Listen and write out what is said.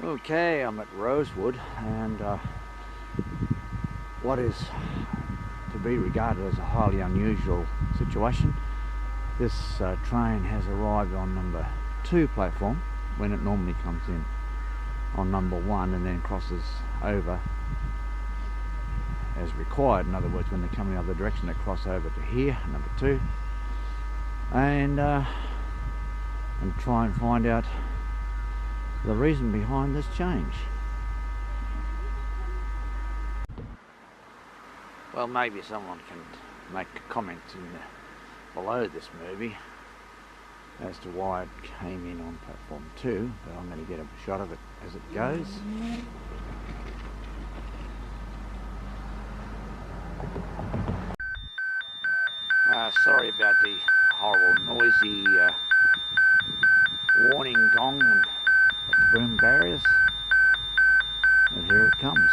Okay, I'm at Rosewood, and what is to be regarded as a highly unusual situation. This train has arrived on number 2 platform when it normally comes in on number 1 and then crosses over as required. In other words, when they come in the other direction, they cross over to here, number 2, and try and find out the reason behind this change. Well, maybe someone can make comments below this movie as to why it came in on platform 2, but I'm going to get a shot of it as it goes. Sorry about the horrible noisy warning gong and boom barriers, but here it comes.